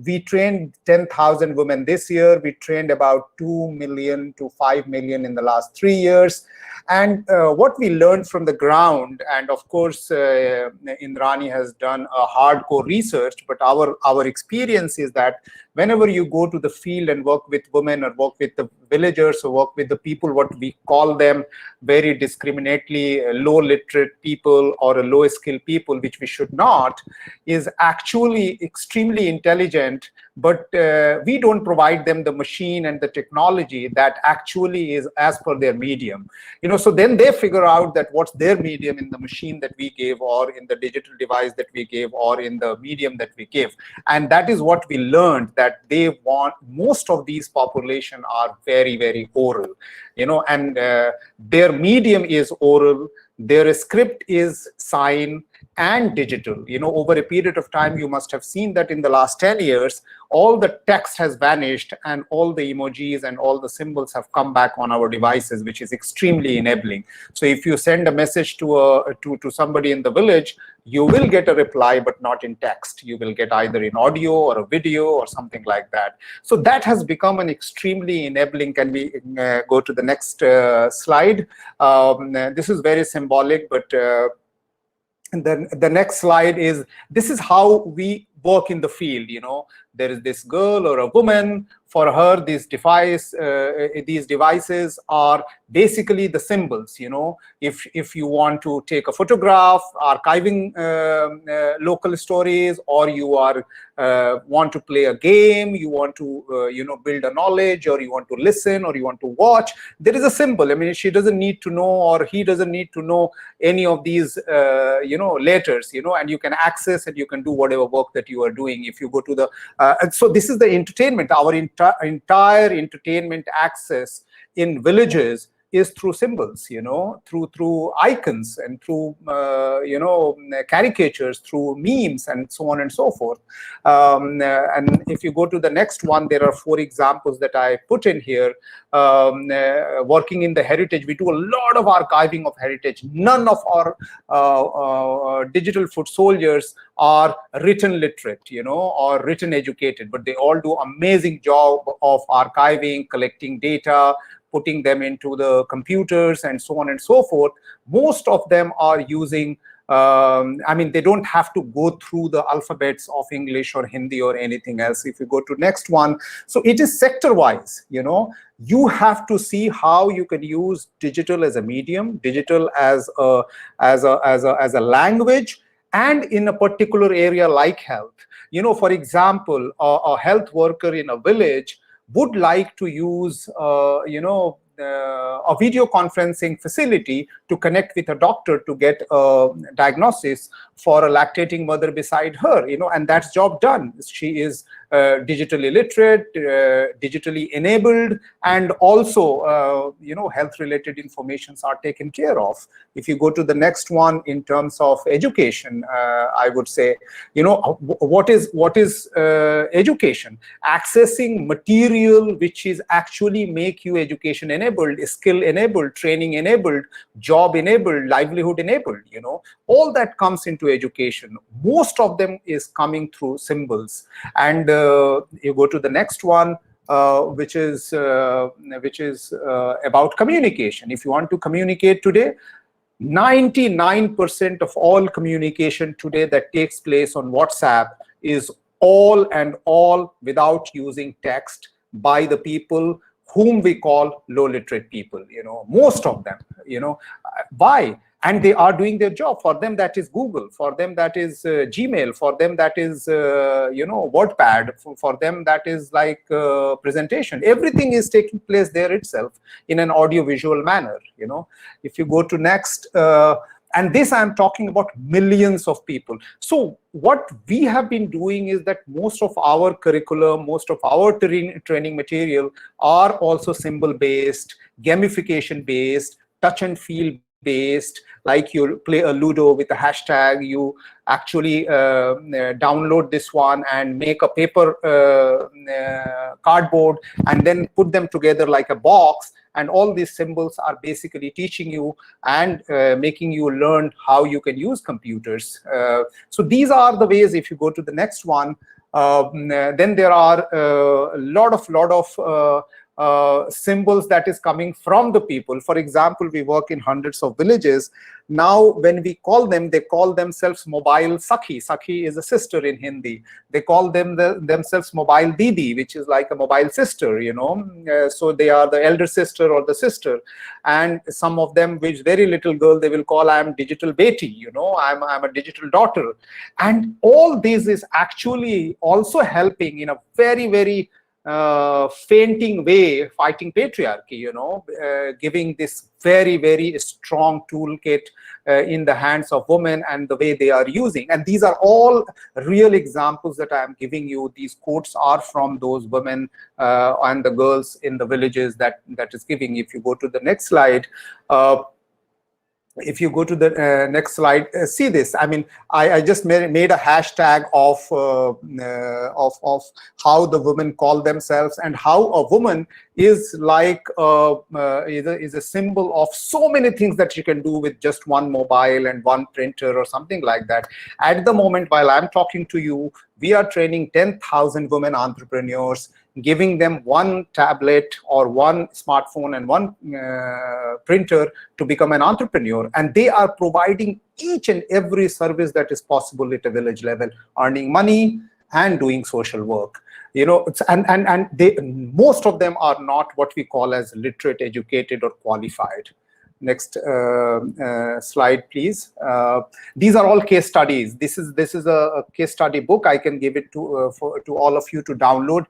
We trained 10,000 women this year. We trained about 2 million to 5 million in the last 3 years. And what we learned from the ground, and of course, Indrani has done a hardcore research, but our experience is that whenever you go to the field and work with women or work with the villagers or work with the people, what we call them very discriminately low literate people or low skilled people, which we should not, is actually extremely intelligent, but we don't provide them the machine and the technology that actually is as per their medium. So then they figure out that what's their medium in the machine that we gave, or in the digital device that we gave, or in the medium that we give. And that is what we learned, that they want, most of these population are very, very oral, and their medium is oral, their script is sign and digital. Over a period of time, you must have seen that in the last 10 years, all the text has vanished and all the emojis and all the symbols have come back on our devices, which is extremely enabling. So if you send a message to somebody in the village, you will get a reply, but not in text. You will get either in audio or a video or something like that. So that has become an extremely enabling. Can we go to the next slide? This is very symbolic, but and then the next slide is, this is how we work in the field. You know, there is this girl or a woman. For her, these devices are basically the symbols. You know, if you want to take a photograph, archiving local stories, or you are want to play a game, you want to you know, build a knowledge, or you want to listen, or you want to watch, there is a symbol. I mean, she doesn't need to know, or he doesn't need to know any of these you know, letters, you know, and you can access and you can do whatever work that you are doing. If you go to the and so this is the entertainment. Our entire entertainment access in villages is through symbols, you know, through icons, and through you know, caricatures, through memes, and so on and so forth. And if you go to the next one, there are 4 examples that I put in here. Working in the heritage, we do a lot of archiving of heritage. None of our digital foot soldiers are written literate, you know, or written educated, but they all do amazing job of archiving, collecting data, putting them into the computers, and so on and so forth. Most of them are using, I mean, they don't have to go through the alphabets of English or Hindi or anything else. If you go to next one, so it is sector-wise. You know, you have to see how you can use digital as a medium, digital as a language, and in a particular area like health. You know, for example, a health worker in a village would like to use, you know, a video conferencing facility to connect with a doctor to get a diagnosis for a lactating mother beside her, you know, and that's job done. She is digitally literate, digitally enabled, and also, you know, health-related informations are taken care of. If you go to the next one, in terms of education, I would say, you know, what is education? Accessing material which is actually make you education enabled, skill enabled, training enabled, job enabled, livelihood enabled. You know, all that comes into education. Most of them is coming through symbols. And you go to the next one, which is about communication. If you want to communicate today, 99% of all communication today that takes place on WhatsApp is all without using text, by the people whom we call low literate people. You know, most of them. You know, why? And they are doing their job. For them, that is Google. For them, that is Gmail. For them, that is you know, WordPad. For them, that is like presentation. Everything is taking place there itself in an audio-visual manner. You know, if you go to next, and this I'm talking about millions of people. So what we have been doing is that most of our curriculum, most of our training material are also symbol-based, gamification-based, touch and feel based. Like you play a Ludo with a hashtag, you actually download this one and make a paper cardboard and then put them together like a box, and all these symbols are basically teaching you and making you learn how you can use computers. So these are the ways. If you go to the next one, then there are a lot of symbols that is coming from the people. For example, we work in hundreds of villages. Now, when we call them, they call themselves mobile Sakhi. Sakhi is a sister in Hindi. They call themselves mobile Didi, which is like a mobile sister, you know. So they are the elder sister or the sister. And some of them, which very little girl, they will call, I am digital beti, you know, I'm a digital daughter. And all this is actually also helping in a very, very fainting way, fighting patriarchy, you know, giving this very, very strong toolkit in the hands of women and the way they are using. And these are all real examples that I am giving you. These quotes are from those women and the girls in the villages that is giving. If you go to the next slide, if you go to the next slide, see this. I mean, I just made a hashtag of how the women call themselves, and how a woman is like is a symbol of so many things that you can do with just one mobile and one printer or something like that. At the moment, while I'm talking to you, we are training 10,000 women entrepreneurs, giving them one tablet or one smartphone and one printer to become an entrepreneur. And they are providing each and every service that is possible at a village level, earning money, and doing social work. You know, and they, most of them are not what we call as literate, educated, or qualified. Next slide, please. These are all case studies. This is a case study book. I can give it to all of you to download.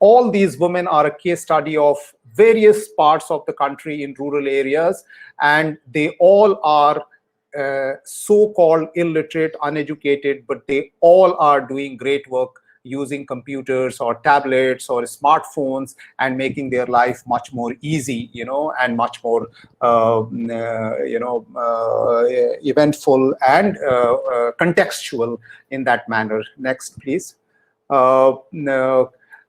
All these women are a case study of various parts of the country in rural areas, and they all are so-called illiterate, uneducated, but they all are doing great work using computers or tablets or smartphones and making their life much more easy, you know, and much more eventful and contextual in that manner. Next, please.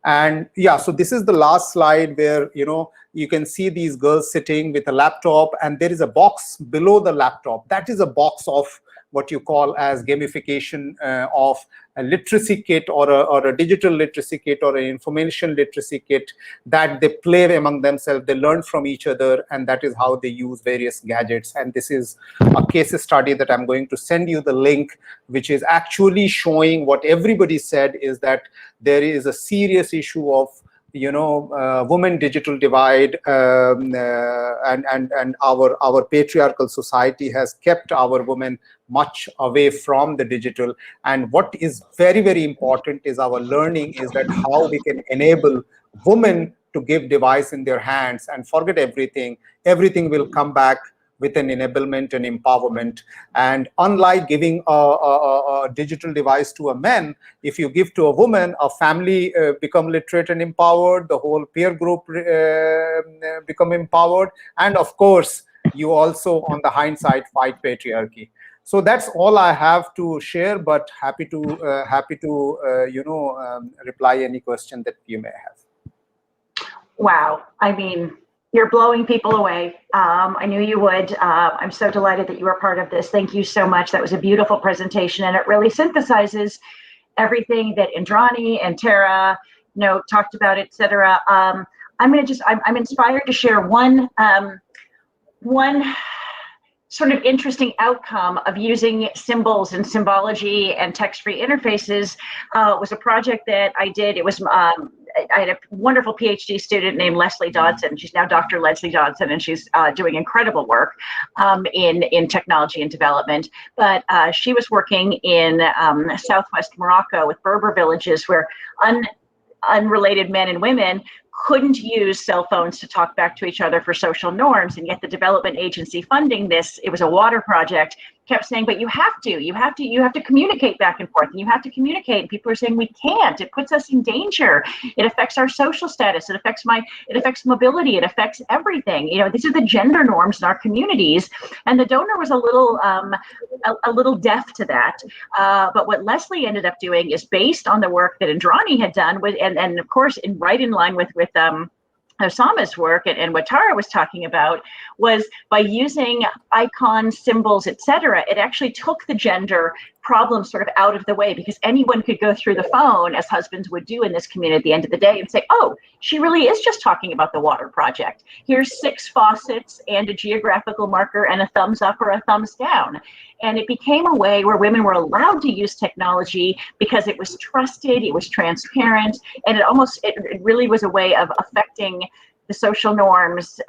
And yeah, so this is the last slide where, you know, you can see these girls sitting with a laptop, and there is a box below the laptop. That is a box of what you call as gamification of a literacy kit, or a digital literacy kit, or an information literacy kit that they play among themselves. They learn from each other, and that is how they use various gadgets. And this is a case study that I'm going to send you the link, which is actually showing what everybody said, is that there is a serious issue of, you know, women digital divide, and our patriarchal society has kept our women much away from the digital. And what is very, very important is our learning is that how we can enable women to give device in their hands and forget everything. Everything will come back with an enablement and empowerment. And unlike giving a digital device to a man, if you give to a woman, a family become literate and empowered, the whole peer group become empowered, and of course, you also, on the hindsight, fight patriarchy. So that's all I have to share, but happy to reply any question that you may have. Wow, I mean, you're blowing people away. I knew you would. I'm so delighted that you were part of this. Thank you so much. That was a beautiful presentation, and it really synthesizes everything that Indrani and Tara, you know, talked about, etc. I'm inspired to share one sort of interesting outcome of using symbols and symbology and text-free interfaces. Was a project that I did. It was I had a wonderful PhD student named Leslie Dodson. She's now Dr. Leslie Dodson, and she's doing incredible work in technology and development. But she was working in southwest Morocco with Berber villages where unrelated men and women couldn't use cell phones to talk back to each other for social norms, and yet the development agency funding this, it was a water project, kept saying, but you have to communicate back and forth, and you have to communicate. And people are saying, we can't. It puts us in danger. It affects our social status. It affects mobility. It affects everything. You know, these are the gender norms in our communities. And the donor was a little deaf to that. But what Leslie ended up doing is based on the work that Indrani had done with, and of course, right in line with Osama's work and what Tara was talking about, was by using icons, symbols, etc. It actually took the gender problem sort of out of the way, because anyone could go through the phone, as husbands would do in this community at the end of the day, and say, oh, she really is just talking about the water project. Here's 6 faucets and a geographical marker and a thumbs up or a thumbs down. And it became a way where women were allowed to use technology because it was trusted, it was transparent, and it really was a way of affecting the social norms,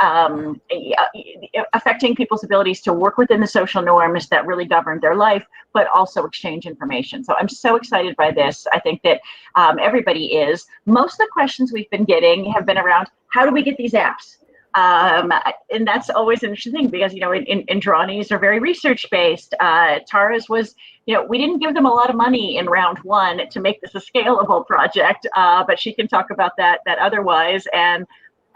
affecting people's abilities to work within the social norms that really governed their life, but also exchange information. So I'm so excited by this. I think that everybody is. Most of the questions we've been getting have been around, how do we get these apps? And that's always an interesting thing, because, you know, Indrani's are very research-based. Tara's was, you know, we didn't give them a lot of money in round 1 to make this a scalable project, but she can talk about that otherwise. And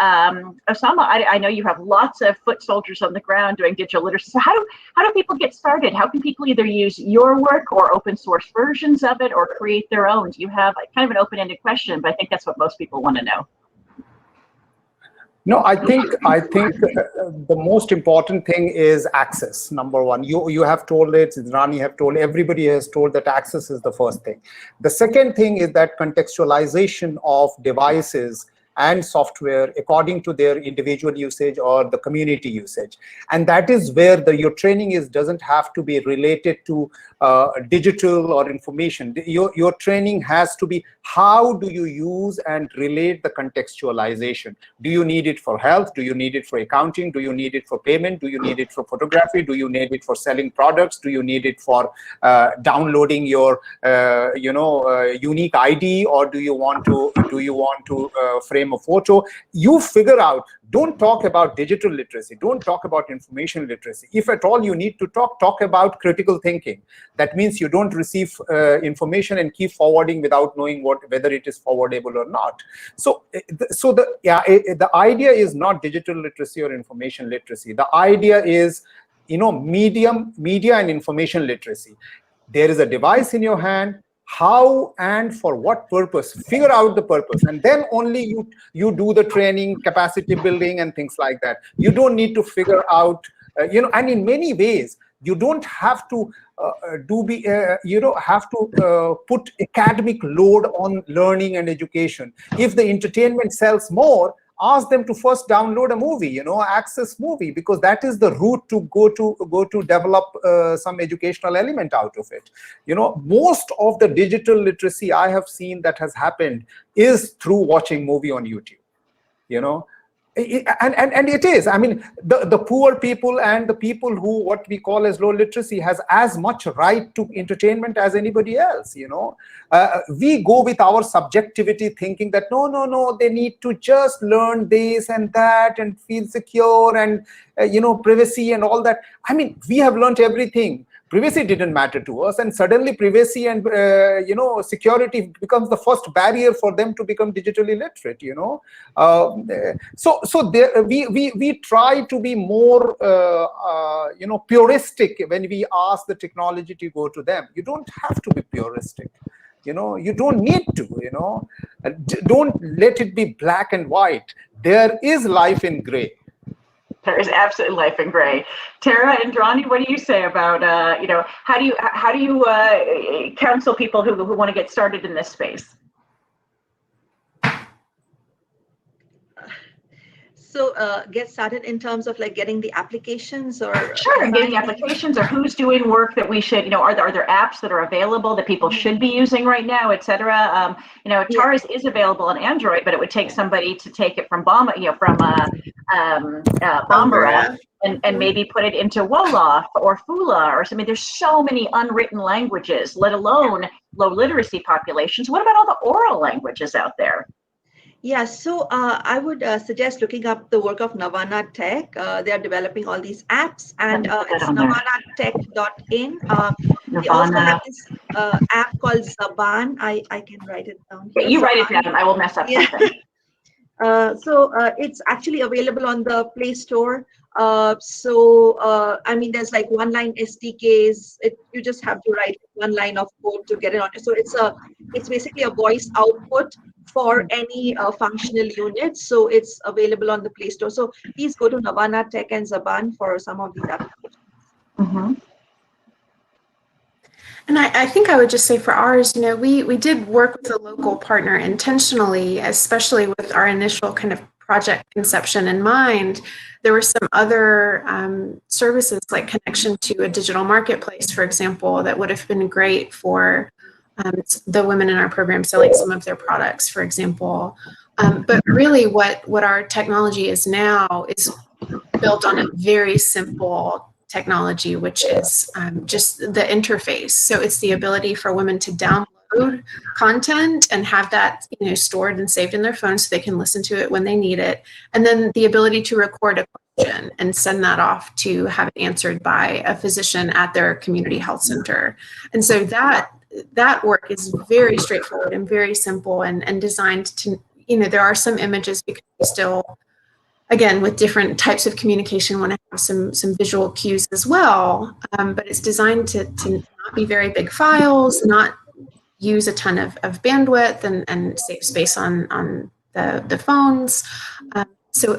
Osama, I know you have lots of foot soldiers on the ground doing digital literacy. So how do people get started? How can people either use your work or open source versions of it or create their own? Do you have kind of an open-ended question? But I think that's what most people want to know. No, I think the most important thing is access. Number one, you have told it, Indrani have told, everybody has told that access is the first thing. The second thing is that contextualization of devices and software according to their individual usage or the community usage. And that is where your training doesn't have to be related to digital or information. Your training has to be, how do you use and relate the contextualization? Do you need it for health? Do you need it for accounting? Do you need it for payment? Do you need it for photography? Do you need it for selling products? Do you need it for downloading your unique ID? Or do you want to frame a photo? You figure out. Don't talk about digital literacy. Don't talk about information literacy. If at all you need to talk about critical thinking. That means you don't receive information and keep forwarding without knowing whether it is forwardable or not. So the idea is not digital literacy or information literacy. The idea is, media and information literacy. There is a device in your hand. How and for what purpose? Figure out the purpose, and then only you do the training, capacity building, and things like that. You don't need to figure out, and in many ways, you don't have to put academic load on learning and education. If the entertainment sells more, ask them to first download a movie, access movie, because that is the route to go to develop some educational element out of it. Most of the digital literacy I have seen that has happened is through watching movie on YouTube. And it is. I mean, the poor people and the people who what we call as low literacy has as much right to entertainment as anybody else. We go with our subjectivity, thinking that no, they need to just learn this and that and feel secure and privacy and all that. I mean, we have learned everything. Privacy didn't matter to us, and suddenly privacy and security becomes the first barrier for them to become digitally literate. So there, we try to be more puristic when we ask the technology to go to them. You don't have to be puristic. You don't need to. Don't let it be black and white. There is life in gray. There is absolutely life in gray. Tara, Indrani, what do you say about how do you counsel people who want to get started in this space? So get started in terms of like getting the applications, or sure, getting applications, or who's doing work that we should, are there apps that are available that people should be using right now, etc. Thies is available on Android, but it would take somebody to take it from Bombara and maybe put it into Wolof or Fula or something. There's so many unwritten languages, let alone low literacy populations. What about all the oral languages out there? Yeah, so I would suggest looking up the work of Navana Tech. They are developing all these apps, and it's navanatech.in. They also have this app called Zaban. I can write it down here. You write it down. I will mess up something. So it's actually available on the Play Store. I mean, there's like one-line SDKs. You just have to write one line of code to get it on. So it's basically a voice output for any functional unit. So it's available on the Play Store. So please go to Navana Tech and Zaban for some of these applications. Mm-hmm. And I think I would just say for ours, we did work with a local partner intentionally, especially with our initial kind of project conception in mind. There were some other services like connection to a digital marketplace, for example, that would have been great for the women in our program selling some of their products, for example. But really what our technology is now is built on a very simple technology, which is just the interface. So it's the ability for women to download content and have that stored and saved in their phone so they can listen to it when they need it. And then the ability to record a question and send that off to have it answered by a physician at their community health center. And so that work is very straightforward and very simple and designed to, there are some images because we still, again, with different types of communication, want to have some visual cues as well. But it's designed to not be very big files, not use a ton of bandwidth and save space on the phones. So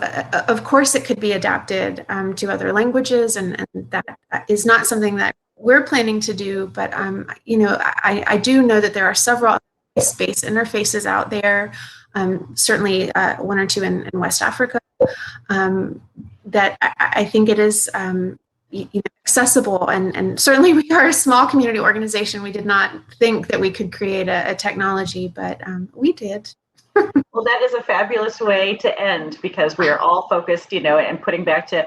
of course it could be adapted to other languages, and that is not something that we're planning to do, but I do know that there are several space interfaces out there certainly one or two in West Africa, that I think it is accessible. And certainly we are a small community organization. We did not think that we could create a technology, but we did. Well, that is a fabulous way to end, because we are all focused, and putting back to,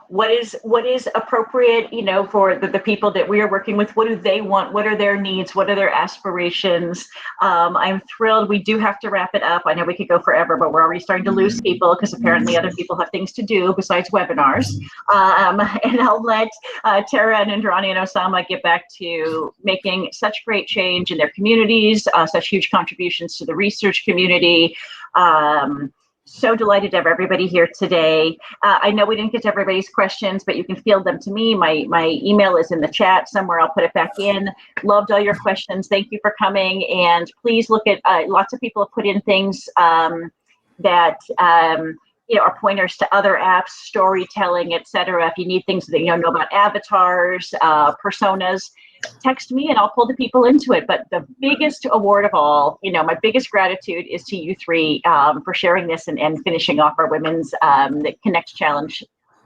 what is appropriate, for the people that we are working with. What do they want? What are their needs? What are their aspirations? I'm thrilled. We do have to wrap it up. I know we could go forever, but we're already starting to lose people because apparently other people have things to do besides webinars. And I'll let Tara and Indrani and Osama get back to making such great change in their communities, such huge contributions to the research community. So delighted to have everybody here today. I know we didn't get to everybody's questions, but you can field them to me. My email is in the chat somewhere. I'll put it back in. Loved all your questions. Thank you for coming. And please look at, lots of people have put in things that are pointers to other apps, storytelling, etc. If you need things that know about avatars, personas, text me and I'll pull the people into it. But the biggest award of all, my biggest gratitude is to you three for sharing this and finishing off our Women's Connect Challenge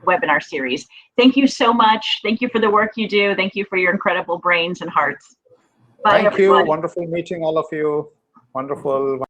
webinar series. Thank you so much. Thank you for the work you do. Thank you for your incredible brains and hearts. Bye, Thank everyone. you. Wonderful meeting all of you. Wonderful.